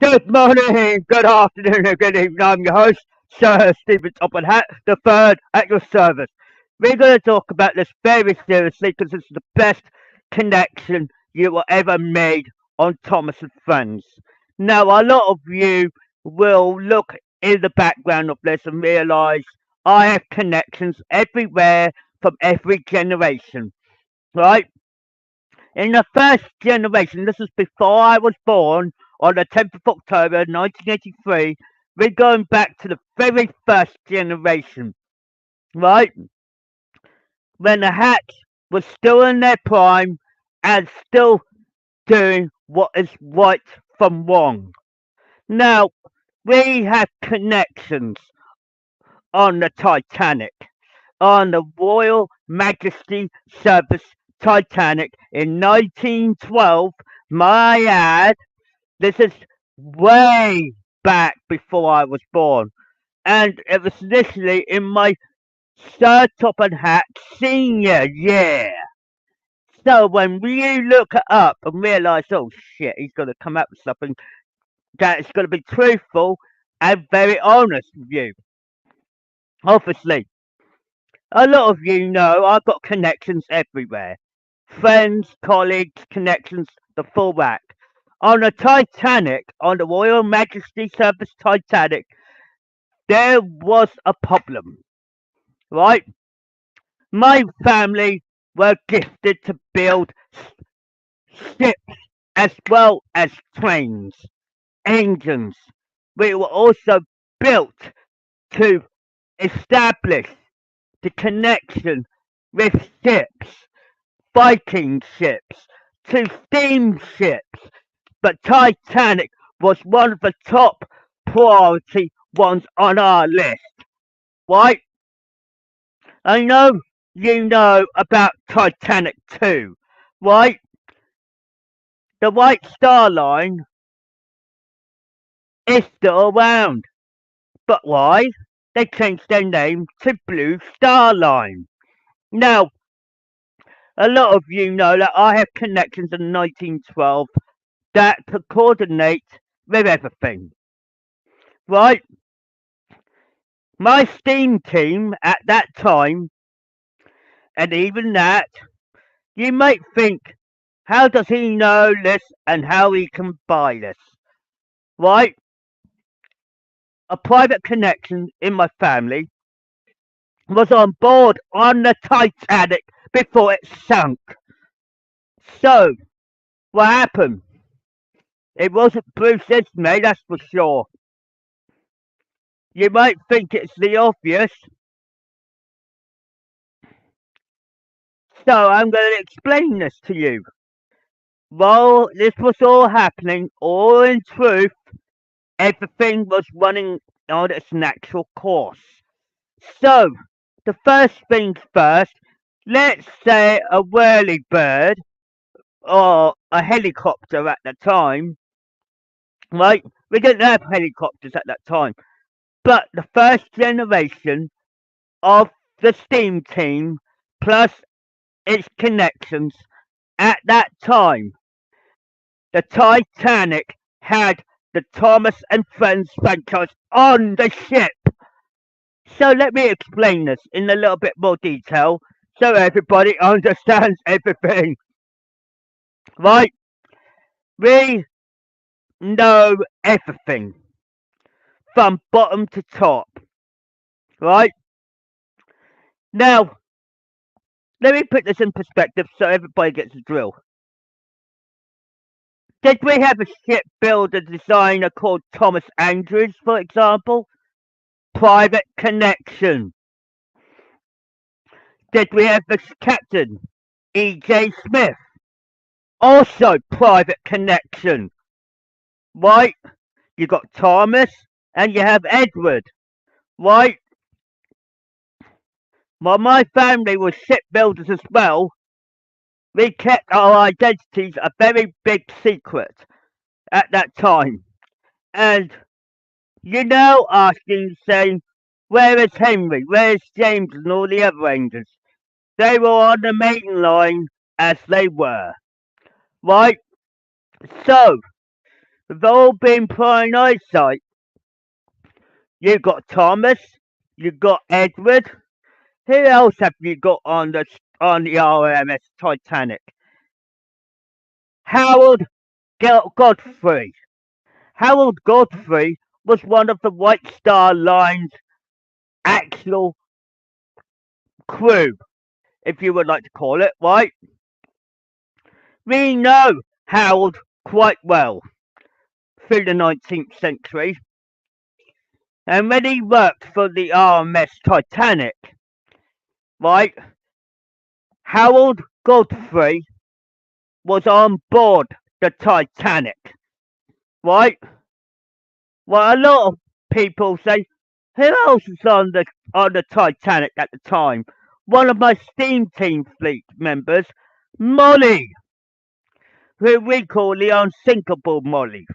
Good morning, good afternoon, and good evening. I'm your host, Sir Stephen Topham Hatt, the third at your service. We're going to talk about this very seriously because it's the best connection you will ever made on Thomas and Friends. Now, a lot of you will look in the background of this and realise I have connections everywhere from every generation, right? In the first generation, this is before I was born, on the 10th of October 1983, we're going back to the very first generation, right? When the Hatts was still in their prime and still doing what is right from wrong. Now, we have connections on the Titanic, on the Royal Majesty Service Titanic in 1912. My ad, this is way back before I was born, and it was initially in my Sir Topham Hatt senior year. So when you look it up and realise, oh shit, he's going to come up with something that is going to be truthful and very honest with you. Obviously, a lot of you know I've got connections everywhere. Friends, colleagues, connections, the full whack. On the Titanic, on the Royal Majesty Service Titanic, there was a problem, right? My family were gifted to build ships as well as trains, engines. We were also built to establish the connection with ships, Viking ships, to steamships. But Titanic was one of the top priority ones on our list, right? I know you know about Titanic too, right? The White Star Line is still around. But why? They changed their name to Blue Star Line. Now, a lot of you know that I have connections in 1912 that could coordinate with everything, right? My steam team at that time, and even that, you might think, how does he know this and how he can buy this? Right? A private connection in my family was on board on the Titanic before it sunk. So, what happened? It wasn't Bruce Ismay, that's for sure. You might think it's the obvious. So, I'm going to explain this to you. While this was all happening, all in truth, everything was running on its natural course. So, the first things first, let's say a whirlybird or a helicopter at the time, right? We didn't have helicopters at that time, but the first generation of the steam team plus its connections at that time, the Titanic had the Thomas and Friends franchise on the ship. So let me explain this in a little bit more detail so everybody understands everything. Right? We know everything from bottom to top. Right? Now, let me put this in perspective so everybody gets a drill. Did we have a shipbuilder designer called Thomas Andrews, for example? Private connection. Did we have the captain, E.J. Smith? Also private connection. Right? You got Thomas and you have Edward. Right? While my family was shipbuilders as well, we kept our identities a very big secret at that time. And you know, asking, saying, where is Henry? Where's James and all the other angels? They were on the main line as they were. Right? So, With all being prime eyesight, you got Thomas, you got Edward. Who else have you got on the RMS Titanic? Harold Godfrey. Harold Godfrey was one of the White Star Line's actual crew, if you would like to call it, right? We know Harold quite well through the 19th century, and when he worked for the RMS Titanic, right, Harold Godfrey was on board the Titanic, right? Well, a lot of people say, who else was on the Titanic at the time? One of my steam team fleet members, Molly, who we call the unsinkable Molly.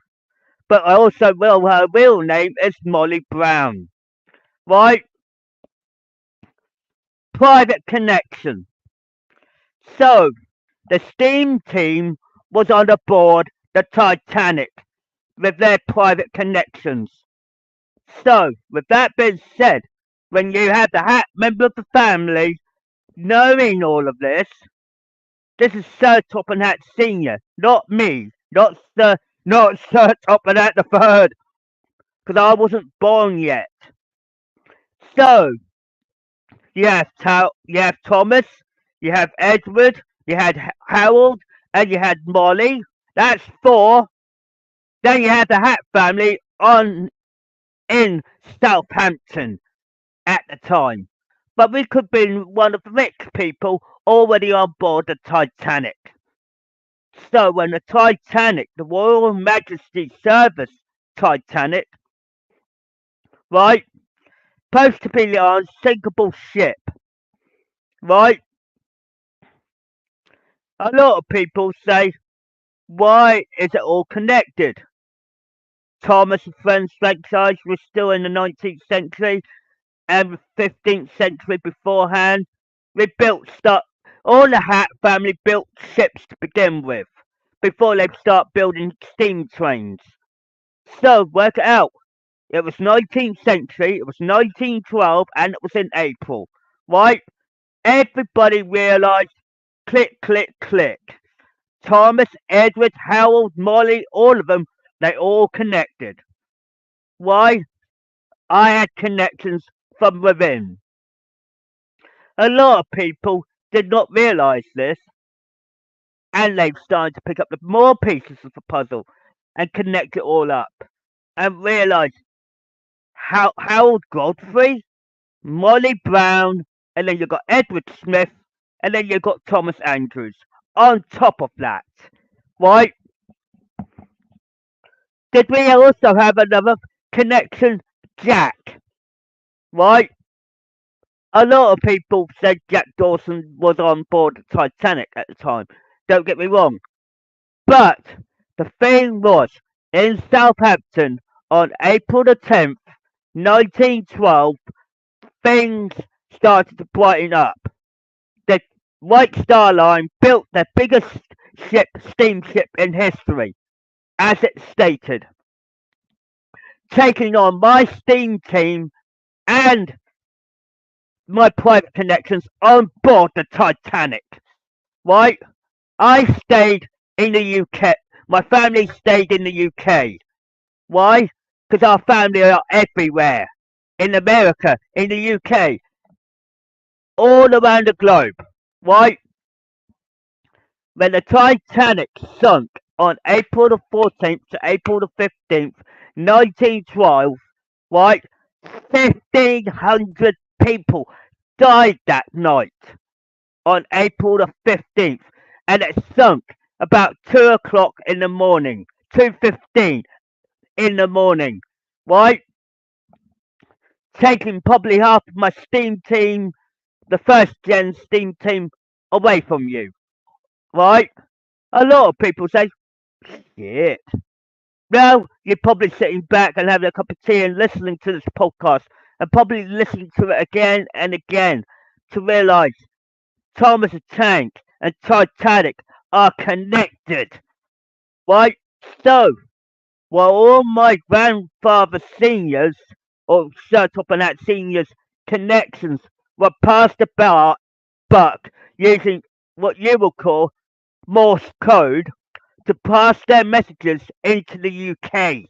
But I also will her real name is Molly Brown. Right? Private connection. So the steam team was on board the Titanic with their private connections. So, with that being said, when you have the Hatt member of the family knowing all of this is Sir Topham Hatt Senior, not me, not Sir Topham Hatt the Third, because I wasn't born yet. So, you have Thomas, you have Edward, you had Harold, and you had Molly. That's four. Then you have the Hatt family on in Southampton at the time. But we could be one of the rich people already on board the Titanic. So when the Titanic, the Royal Majesty Service Titanic, right, supposed to be the unsinkable ship, right? A lot of people say, why is it all connected? Thomas and Friends franchise was still in the 19th century and the 15th century beforehand. They built stuff. All the Hatt family built ships to begin with before they start building steam trains. So work it out. It was 19th century. It was 1912, and it was in April. Right? Everybody realised. Click, click, click. Thomas, Edward, Harold, Molly, all of them, they all connected. Why? I had connections from within. A lot of people did not realise this, and they've started to pick up the more pieces of the puzzle and connect it all up and realise how Harold Godfrey, Molly Brown, and then you've got Edward Smith, and then you've got Thomas Andrews on top of that. Right? Did we also have another connection? Jack. Right? A lot of people said Jack Dawson was on board the Titanic at the time. Don't get me wrong. But the thing was, in Southampton on April the 10th, 1912, things started to brighten up. The White Star Line built their biggest steamship in history, as it stated, taking on my steam team and my private connections on board the Titanic. Right? I stayed in the UK. My family stayed in the UK. Why? Because our family are everywhere. In America, in the UK, all around the globe. Right? When the Titanic sunk on April the 14th to April the 15th, 1912, right? 1,500 people died that night on April the 15th, and it sunk about 2 o'clock in the morning, 2:15 in the morning, right? Taking probably half of my steam team, the first gen steam team, away from you, right? A lot of people say, shit. Now you're probably sitting back and having a cup of tea and listening to this podcast and probably listening to it again and again to realise Thomas the Tank and Titanic are connected. Right? So, While all my grandfather seniors, or Sir Topham Hatt seniors' connections were passed about buck using what you will call Morse code to pass their messages into the UK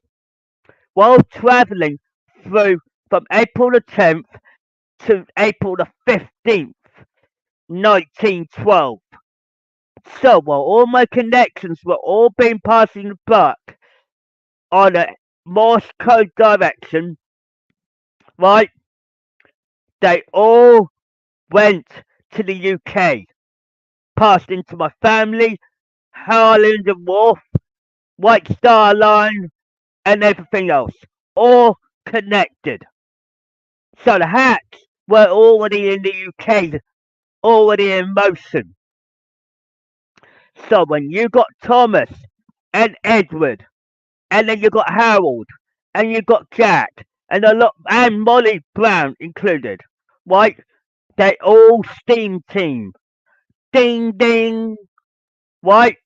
while travelling through from April the 10th to April the 15th, 1912. So while all my connections were all being passed in the buck on a Morse code direction, right, they all went to the UK, passed into my family, Harland and Wolff, White Star Line, and everything else, all connected. So the Hats were already in the UK, already in motion. So when you got Thomas and Edward, and then you got Harold, and you got Jack, and a lot, and Molly Brown included, right? They all steam team. Ding ding, right?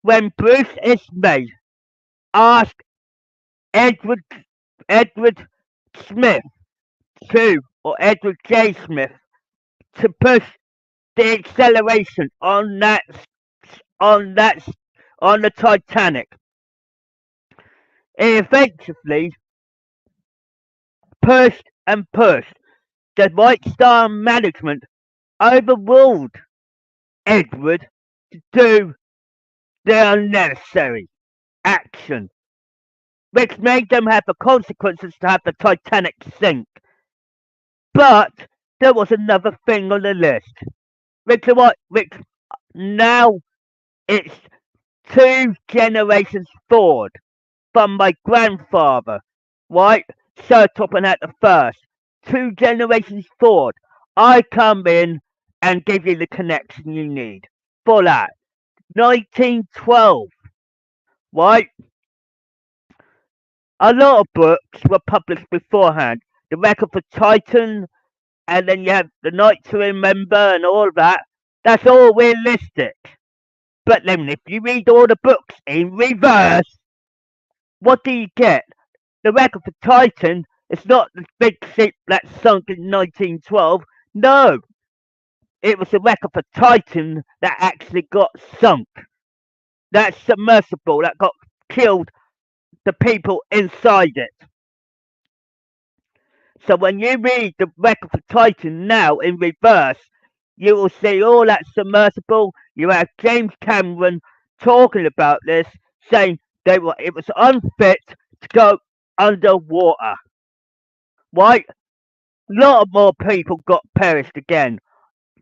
When Bruce Ismay asked Edward Edward Smith or Edward J. Smith to push the acceleration on that on the Titanic. It effectively pushed and pushed. The White Star management overruled Edward to do the unnecessary action, which made them have the consequences to have the Titanic sink. But there was another thing on the list, which now it's two generations forward from my grandfather, right? Sir Topham Hatt the first. 2 generations forward. I come in and give you the connection you need for that. 1912, right? A lot of books were published beforehand. The Record for Titan, and then you have The Night to Remember and all of that. That's all realistic. But then if you read all the books in reverse, what do you get? The Record for Titan is not the big ship that sunk in 1912. No, it was the Record for Titan that actually got sunk. That submersible that got killed the people inside it. So when you read the Record for Titan now in reverse, you will see all that submersible. You have James Cameron talking about this, saying it was unfit to go underwater. Right? A lot of more people got perished again,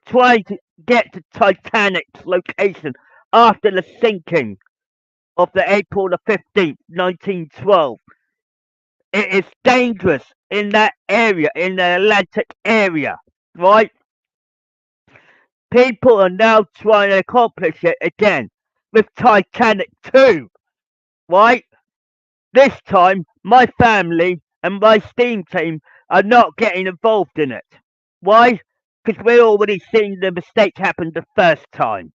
trying to get to Titanic's location after the sinking of the April the 15th, 1912. It is dangerous in that area, in the Atlantic area, right? People are now trying to accomplish it again with Titanic 2, right? This time, my family and my steam team are not getting involved in it. Why? Because we already seen the mistake happen the first time.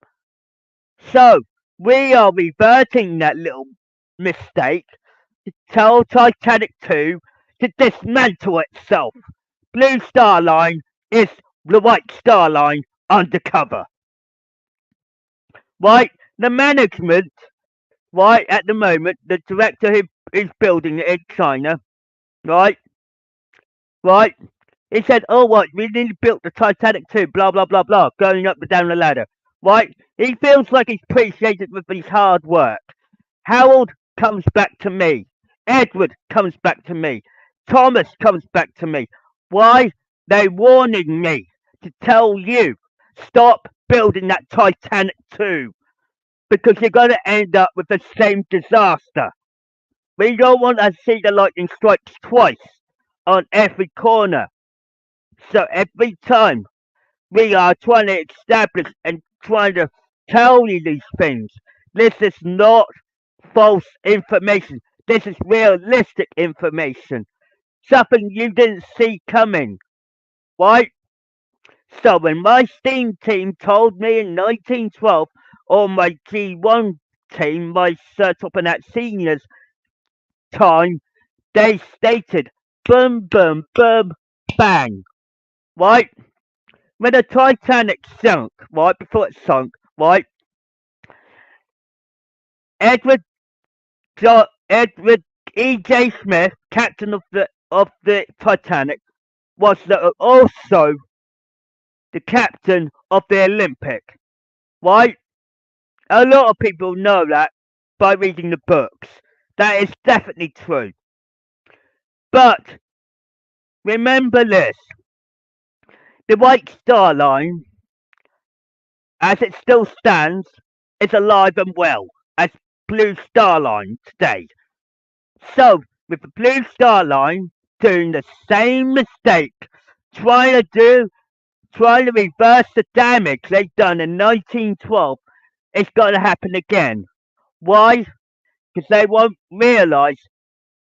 So, we are reverting that little mistake to tell Titanic 2 to dismantle itself. Blue Star Line is the White Star Line undercover. Right? The management, right, at the moment, the director who is building it in China, right? Right? He said, oh, what, we nearly built the Titanic too, blah, blah, blah, blah, going up and down the ladder. Right? He feels like he's appreciated with his hard work. Harold comes back to me. Edward comes back to me. Thomas comes back to me. Why? They're warning me to tell you, stop building that Titanic too, because you're going to end up with the same disaster. We don't want to see the lightning strikes twice on every corner. So every time we are trying to establish and trying to tell you these things, this is not false information. This is realistic information. Something you didn't see coming, right? So when my steam team told me in 1912 on my G1 team, my Sir Topham Senior's time, they stated, boom, boom, boom, bang, right? When the Titanic sunk, right, before it sunk, right, Edward, Edward E.J. Smith, captain of the Titanic, was also the captain of the Olympic, right? A lot of people know that by reading the books. That is definitely true. But remember this, the White Star Line, as it still stands, is alive and well as Blue Star Line today. So, with the Blue Star Line doing the same mistake, trying to reverse the damage they've done in 1912, it's going to happen again. Why? Because they won't realise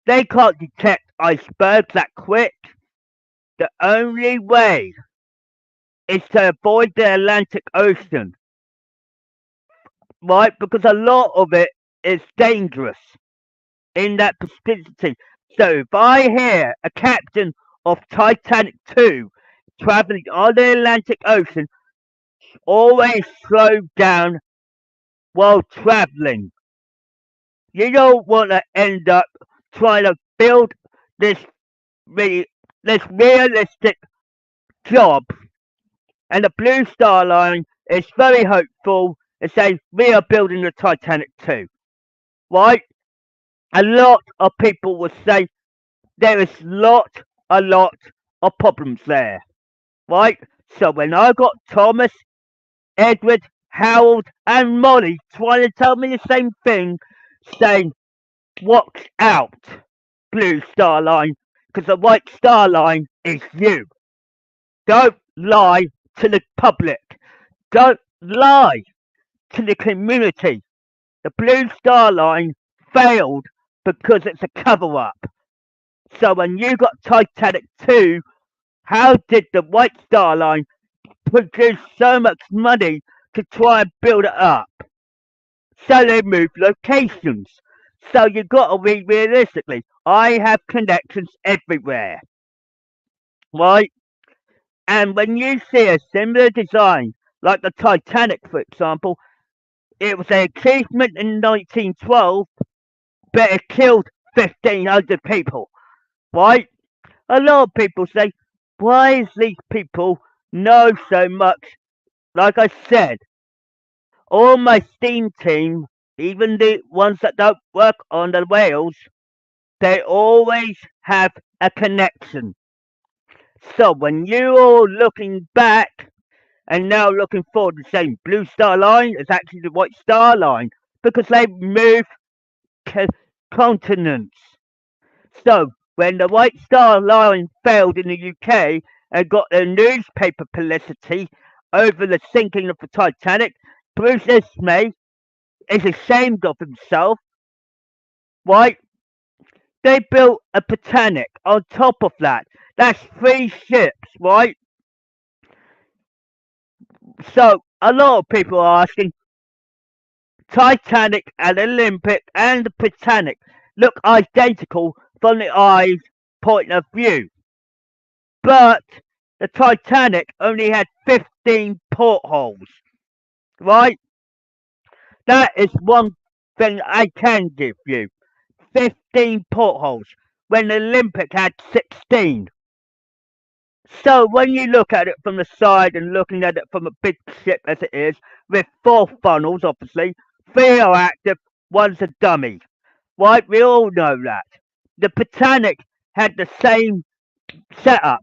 they can't detect icebergs that quick. The only way is to avoid the Atlantic Ocean, right? Because a lot of it is dangerous in that vicinity. So if I hear a captain of Titanic 2 traveling on the Atlantic Ocean, always slow down while traveling. You don't want to end up trying to build this this realistic job. And the Blue Star Line is very hopeful and says we are building the Titanic too. Right? A lot of people will say there is a lot of problems there. Right? So when I got Thomas, Edward, Harold, and Molly trying to tell me the same thing, saying, watch out, Blue Star Line, because the White Star Line is you. Don't lie to the public. Don't lie to the community. The Blue Star Line failed because it's a cover up. So when you got Titanic 2, how did the White Star Line produce so much money to try and build it up? So they moved locations. So you got to read realistically. I have connections everywhere, right? And when you see a similar design, like the Titanic, for example, it was an achievement in 1912, but it killed 1,500 people, right? A lot of people say, why is these people know so much? Like I said, all my steam team, even the ones that don't work on the whales, they always have a connection. So when you're looking back and now looking forward to saying Blue Star Line is actually the White Star Line because they move continents. So when the White Star Line failed in the UK and got the newspaper publicity over the sinking of the Titanic, Bruce Ismay is ashamed of himself, right? They built a Titanic on top of that. That's 3 ships, right? So a lot of people are asking, Titanic and Olympic and the Titanic look identical from the eye's point of view. But the Titanic only had 15 portholes, right? That is one thing I can give you. 15 portholes when the Olympic had 16. So when you look at it from the side and looking at it from a big ship as it is, with 4 funnels obviously, 3 are active, 1's a dummy. Right? We all know that. The Titanic had the same setup.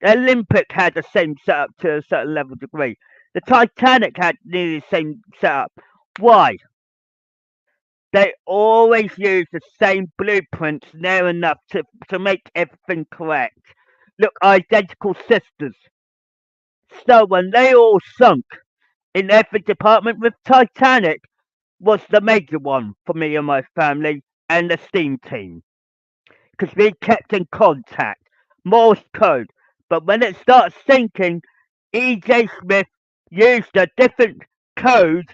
The Olympic had the same setup to a certain level degree. The Titanic had nearly the same setup. Why? They always use the same blueprints near enough to make everything correct. Look, identical sisters. So when they all sunk in every department, with Titanic was the major one for me and my family and the steam team. Because we kept in contact. Morse code. But when it starts sinking, E.J. Smith used a different code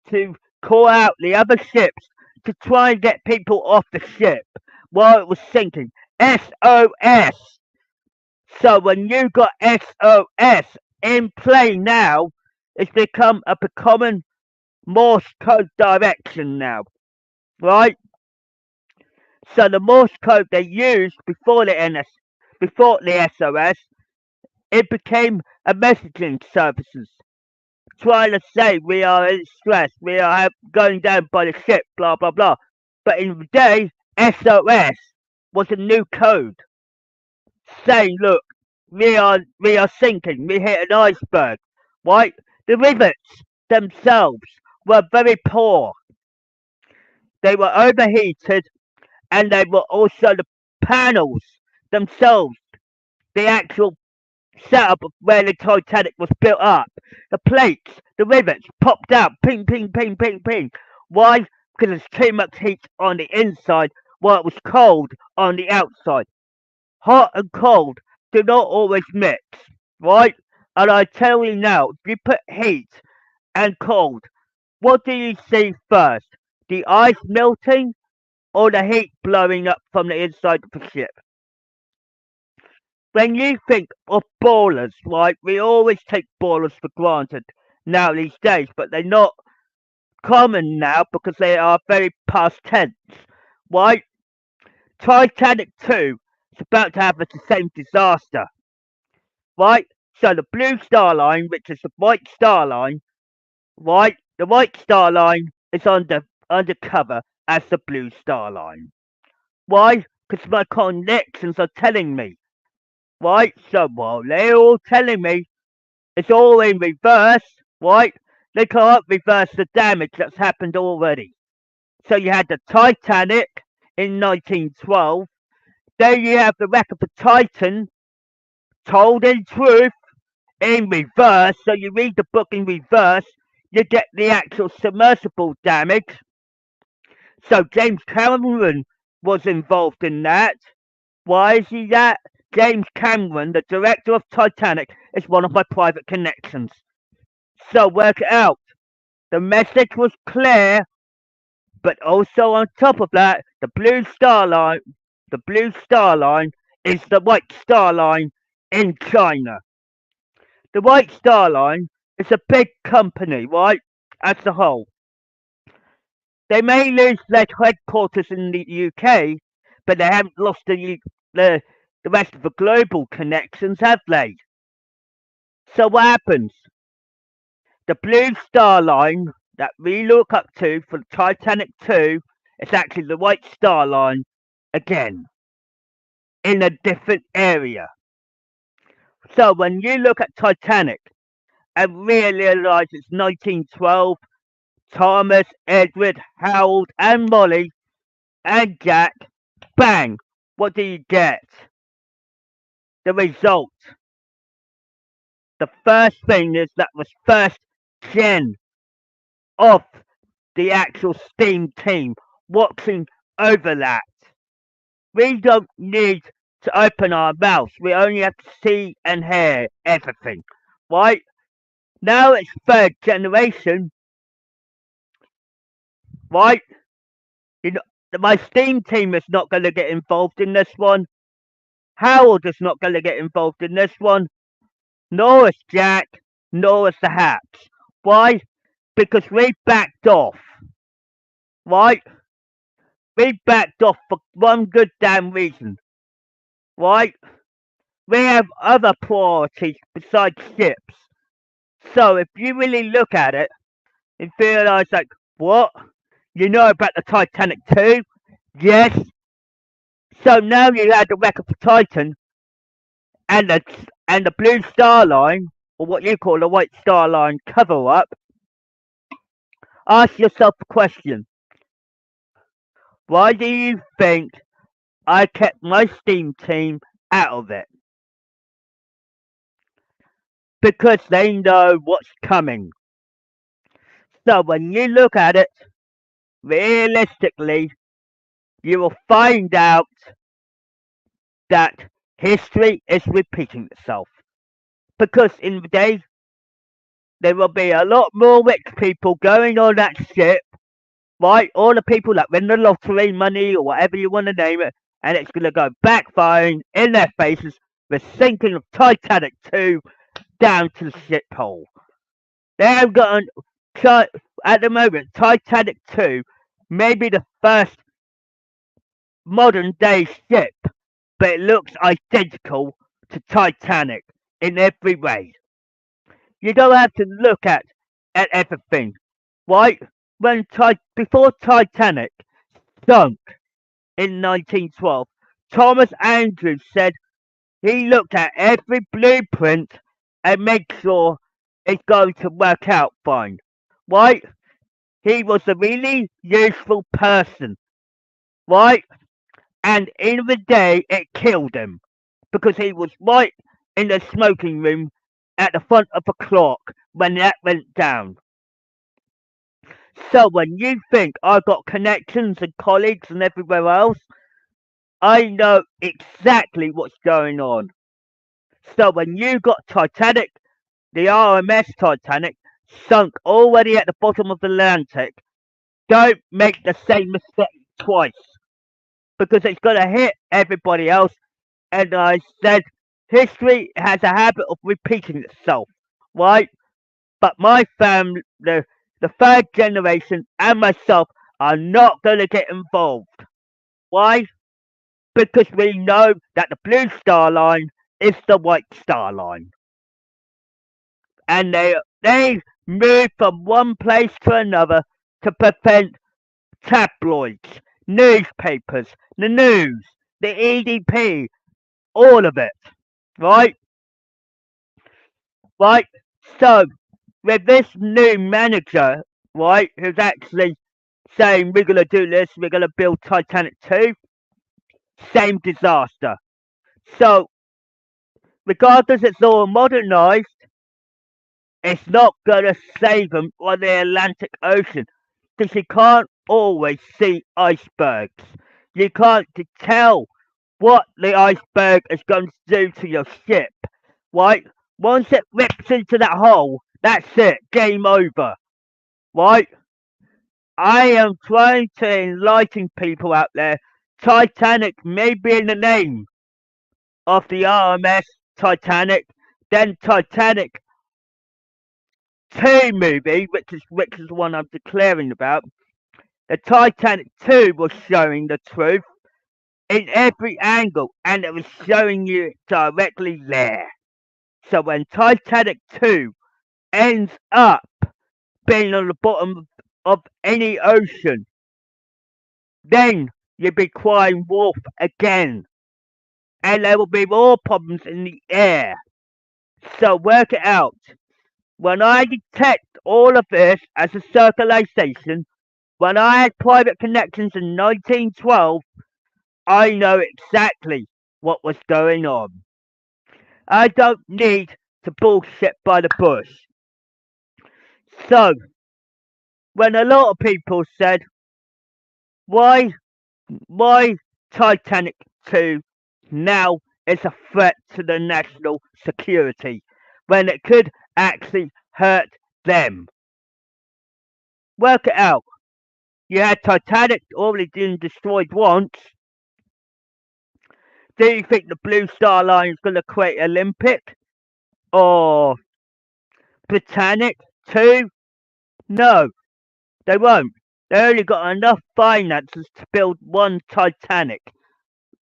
to call out the other ships to try and get people off the ship while it was sinking. SOS. So when you got SOS in play now, it's become a common Morse code direction now, right? So the Morse code they used before before the SOS, it became a messaging services trying to say we are in stress, we are going down by the ship, blah blah blah. But in the day, SOS was a new code saying, look, we are sinking, we hit an iceberg, right? The rivets themselves were very poor. They were overheated, and they were also the panels themselves, the actual setup of where the Titanic was built up. The plates, the rivets popped out, ping, ping, ping, ping, ping. Why? Because there's too much heat on the inside while it was cold on the outside. Hot and cold do not always mix, right? And I tell you now, if you put heat and cold, what do you see first? The ice melting or the heat blowing up from the inside of the ship? When you think of ballers, right, we always take ballers for granted now these days, but they're not common now because they are very past tense, right? Titanic 2 is about to have the same disaster, right? So the Blue Star Line, which is the White Star Line, right? The White Star Line is undercover as the Blue Star Line. Why? Because my connections are telling me, right? So while they're all telling me it's all in reverse, right? They can't reverse the damage that's happened already. So you had the Titanic in 1912. Then you have the wreck of the Titan, told in truth, in reverse. So you read the book in reverse, you get the actual submersible damage. So James Cameron was involved in that. Why is he that? James Cameron, the director of Titanic, is one of my private connections. So work it out. The message was clear, but also on top of that, the Blue Star Line is the White Star Line in China. The White Star Line is a big company, right? As a whole. They may lose their headquarters in the UK, but they haven't lost the rest of the global connections, have they? So what happens? The Blue Star Line that we look up to for Titanic 2 is actually the White Star Line again in a different area. So when you look at Titanic and realize it's 1912, Thomas, Edward, Harold, and Molly, and Jack, bang, what do you get? The result. The first thing is that was first gen of the actual Steam team watching over that. We don't need to open our mouths. We only have to see and hear everything. Right? Now it's third generation. Right? You know, my Steam team is not going to get involved in this one. Harold is not going to get involved in this one. Nor is Jack. Nor is the Hatts. Why? Because we backed off. Right? We backed off for one good damn reason. Right? We have other priorities besides ships. So if you really look at it and realize like, what? You know about the Titanic too? Yes. So now you had the wreck of the Titan and the Blue Star Line, or what you call the White Star Line cover up. Ask yourself a question. Why do you think I kept my Steam team out of it? Because they know what's coming. So when you look at it, realistically, you will find out that history is repeating itself. Because in the day, there will be a lot more rich people going on that ship right? All the people that win the lottery money or whatever you want to name it, and it's going to go backfiring in their faces the sinking of Titanic 2 down to the shithole. They've got at the moment, Titanic 2 may be the first modern day ship, but it looks identical to Titanic in every way. You don't have to look at everything, right? Before Titanic sunk in 1912, Thomas Andrews said he looked at every blueprint and made sure it's going to work out fine, right? He was a really useful person, right? And in the day, it killed him because he was right in the smoking room at the front of the clock when that went down. So when you think I've got connections and colleagues and everywhere else, I know exactly what's going on. So when you got Titanic, the RMS Titanic, sunk already at the bottom of the Atlantic, don't make the same mistake twice because it's going to hit everybody else. And I said, history has a habit of repeating itself, right? But my family, the third generation, and myself are not going to get involved. Why? Because we know that the Blue Star Line is the White Star Line. And they move from one place to another to prevent tabloids, newspapers, the news, the EDP, all of it. Right? Right? So, with this new manager, right, who's actually saying we're going to do this, we're going to build Titanic 2, same disaster. So, regardless it's all modernized, it's not going to save them on the Atlantic Ocean because you can't always see icebergs. You can't tell what the iceberg is going to do to your ship, right? Once it rips into that hole, that's it, game over, right? I am trying to enlighten people out there. Titanic may be in the name of the RMS Titanic, then Titanic 2 movie, which is the one I'm declaring about. The Titanic 2 was showing the truth in every angle, and it was showing you directly there. So when Titanic 2 ends up being on the bottom of any ocean, then you'll be crying wolf again. And there will be more problems in the air. So work it out. When I detect all of this as a circulation, when I had private connections in 1912, I know exactly what was going on. I don't need to bullshit by the bush. So, when a lot of people said, why, why Titanic 2 now is a threat to the national security when it could actually hurt them? Work it out. You had Titanic already been destroyed once. Do you think the Blue Star Line is going to create Olympic or Britannic too? No, they won't. They only got enough finances to build one Titanic,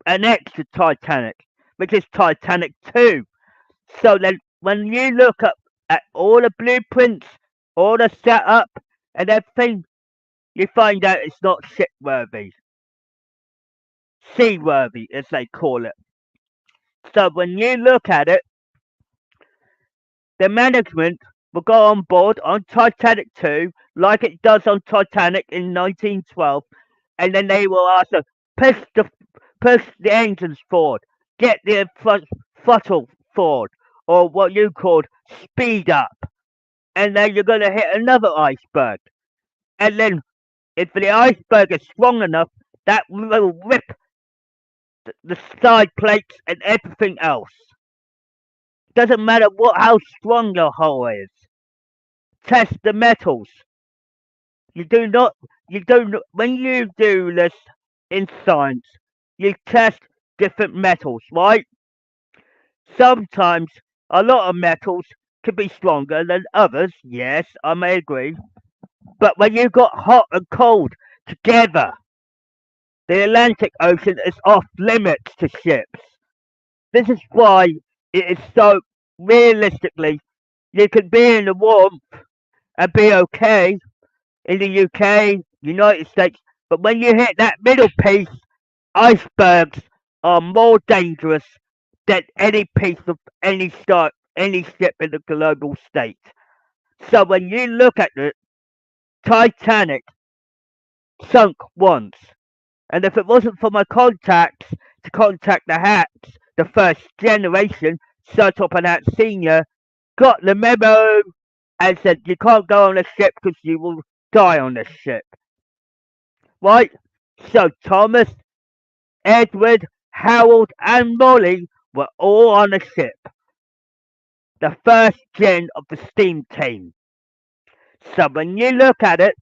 an extra Titanic, which is Titanic 2. So then, when you look up at all the blueprints, all the setup, and everything, you find out it's not shipworthy, seaworthy, as they call it. So when you look at it, the management will go on board on Titanic 2, like it does on Titanic in 1912, and then they will also push the engines forward, get the throttle forward, or what you called speed up, and then you're going to hit another iceberg. And then, if the iceberg is strong enough, that will rip the side plates and everything else. Doesn't matter how strong your hull is. Test the metals. You do not, when you do this in science, you test different metals, right? Sometimes a lot of metals can be stronger than others, yes, I may agree. But when you got hot and cold together, the Atlantic Ocean is off limits to ships. This is why it is so realistically you can be in the warmth and be okay in the UK, United States, but when you hit that middle piece, icebergs are more dangerous than any piece of any ship in the global state. So when you look at the Titanic sunk once, and if it wasn't for my contacts to contact the Hatts, the first generation, Sir Topham Hatt Senior, got the memo and said you can't go on a ship because you will die on this ship. Right? So Thomas, Edward, Harold, and Molly were all on the ship, the first gen of the steam team. So when you look at it,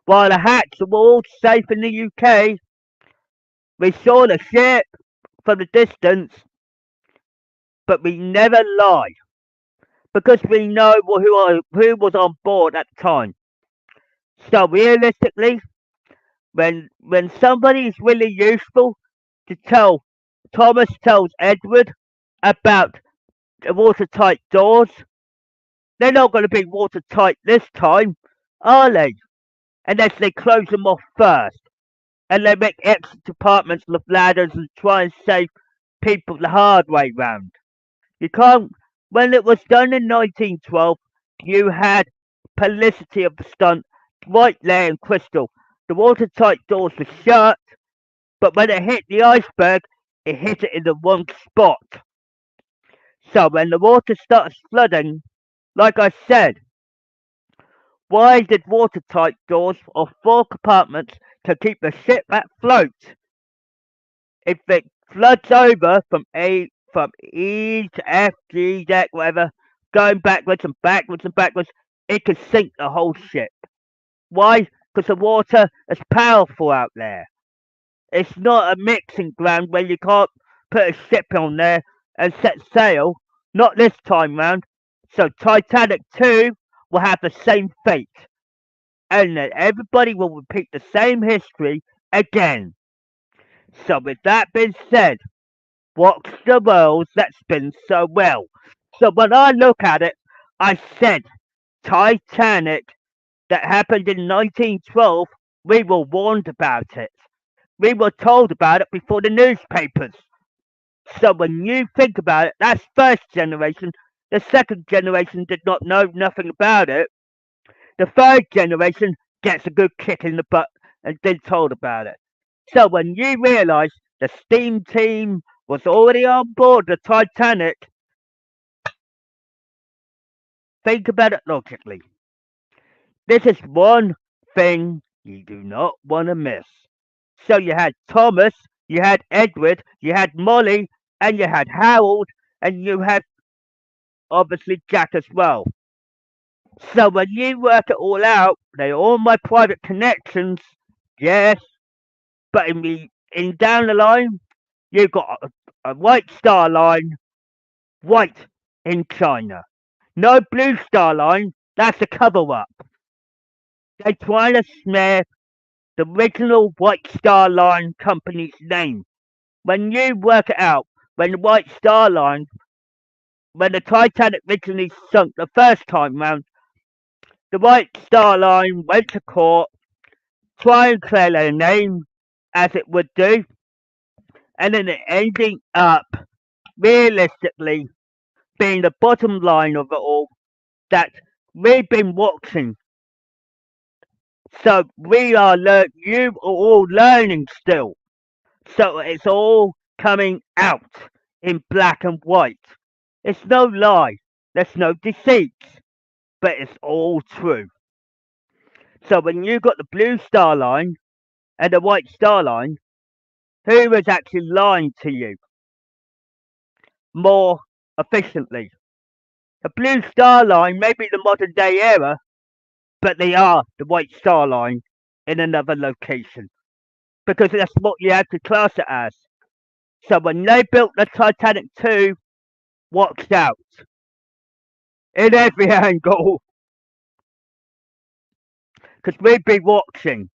while the Hats were all safe in the UK, we saw the ship from the distance, but we never lie because we know who was on board at the time. So realistically, when somebody is really useful to tell, Thomas tells Edward about the watertight doors. They're not going to be watertight this time, are they? Unless they close them off first. And they make extra compartments with ladders and try and save people the hard way round. You can't. When it was done in 1912, you had publicity of the stunt right there in crystal. The watertight doors were shut, but when it hit the iceberg, it hit it in the wrong spot. So when the water starts flooding, like I said, why did watertight doors of 4 compartments to keep the ship afloat? If it floods over from E to F, G, deck, whatever, going backwards and backwards and backwards, it could sink the whole ship. Why? Because the water is powerful out there. It's not a mixing ground where you can't put a ship on there and set sail. Not this time round. So Titanic 2 will have the same fate. And then everybody will repeat the same history again. So with that being said, what's the world that spins so well? So when I look at it, I said Titanic that happened in 1912, we were warned about it. We were told about it before the newspapers. So when you think about it, that's first generation. The second generation did not know nothing about it. The third generation gets a good kick in the butt and been told about it. So when you realise the steam team was already on board the Titanic, think about it logically. This is one thing you do not want to miss. So you had Thomas, you had Edward, you had Molly, and you had Harold, and you had obviously Jack as well. So when you work it all out, they're all my private connections, yes, but in down the line, you've got a White Star Line, white in China. No Blue Star Line, that's a cover up. They're trying to smear the original White Star Line company's name. When you work it out, when the White Star Line, when the Titanic originally sunk the first time round, the White Star Line went to court, try and clear their name, as it would do, and then it ending up, realistically, being the bottom line of it all, that we've been watching. So you are all learning still. So it's all coming out in black and white. It's no lie. There's no deceit. But it's all true. So when you got the Blue Star Line and the White Star Line, who was actually lying to you more efficiently? The Blue Star Line may be the modern day era, but they are the White Star Line in another location. Because that's what you have to class it as. So when they built the Titanic 2, watch out. In every angle. Because we've been watching.